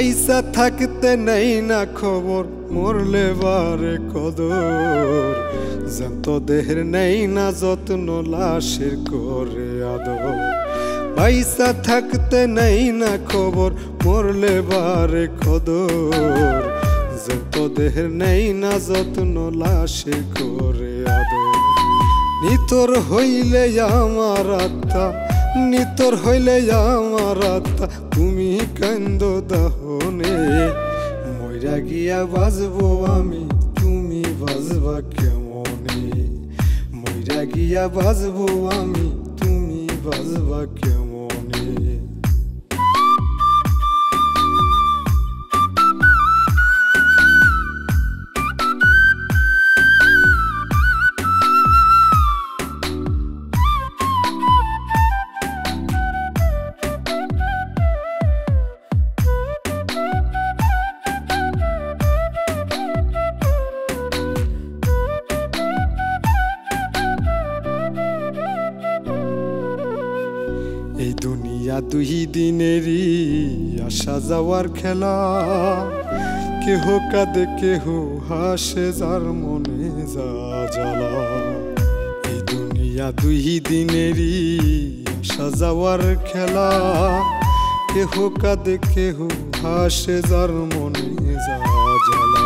পয়সা থাকতে নেই না খবর, মরলে বারে কদর। জ্যান্ত দেহের নেই না যত্ন, লাশের করে আদর। পয়সা থাকতে নেই না খবর, মরলে বারে কদর। জ্যান্ত দেহের নেই না যত্ন, লাশের করে আদর। নিতর হইলে আমার আত্মা, নিতর হইলে আমার আত্মা, তুমি কান্দ দাহনে। মইরা গিয়া বাজবো আমি, তুমি বাজবা কেমনে? মইরা গিয়া বাজবো আমি, তুমি বাজবা কেমনে? এই দুনিয়া দুই দিনেরই আসা যাওয়ার খেলা। কেহ কাঁদে কেহ হাসে, যার মনে যা জ্বালা। এই দুনিয়া দুই দিনেরই আসা যাওয়ার খেলা। কেহ কাঁদে কেহ হাসে, যার মনে যা জ্বালা।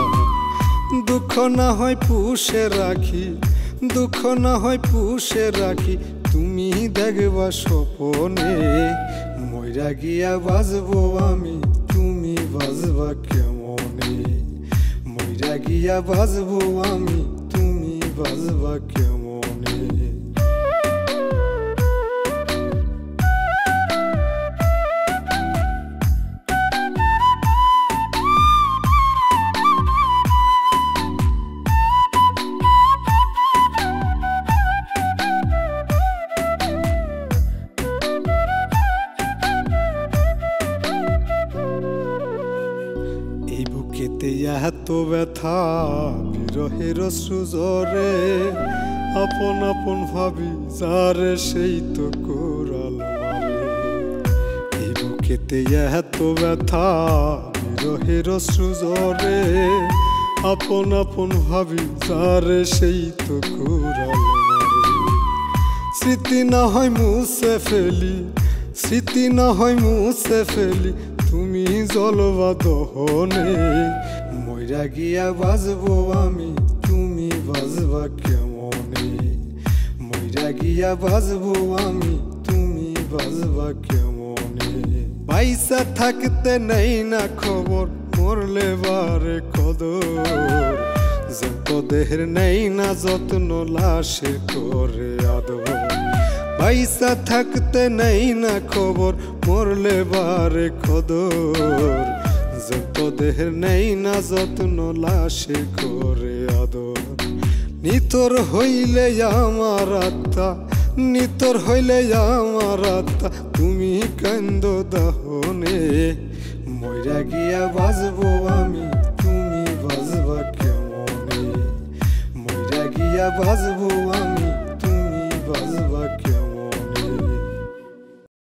দুঃখ না হয় পুষে রাখি, দুঃখ না হয় পুষে রাখি, তুমি দেখবা স্বপনে। মইরা গিয়া বাজবো আমি, তুমি বাজবা কেমনে? মইরা গিয়া বাজবো আমি, তুমি বাজবা কেমনে? বুকেতে এত ব্যথা, বিরহের সুজরে। আপন আপন ভাবি যারে, সেই তো কোরাল মারে। এই বুকেতে এত ব্যথা, বিরহের সুজরে। আপন আপন ভাবি যারে, সেই তো কোরাল মারে। স্মৃতি না হয় মুছে ফেলি, স্মৃতি না হয় মুছে ফেলি, তুমি জ্বলবা দহনে। মইরা গিয়া বাজবো আমি, তুমি বাজবা কেমনে? মইরা গিয়া বাজবো আমি, তুমি বাজবা কেমনে? পয়সা থাকতে নেই না খবর, মরলে বারে কদর। জ্যান্ত দেহের নেই না যত্ন, লাশের করে আদর। পয়সা থাকতে নেই না খবর, মরলে বারে কদর। জ্যান্ত দেহের নেই না যত্ন, লাশের করে আদর। নিতর হইলে আমার আত্মা, নিতর হইলে আমার আত্মা, তুমি কান্দ দাহনে। মইরা গিয়া বাজবো আমি, তুমি বাজবা কেমনে? মইরা গিয়া বাজবো আমি,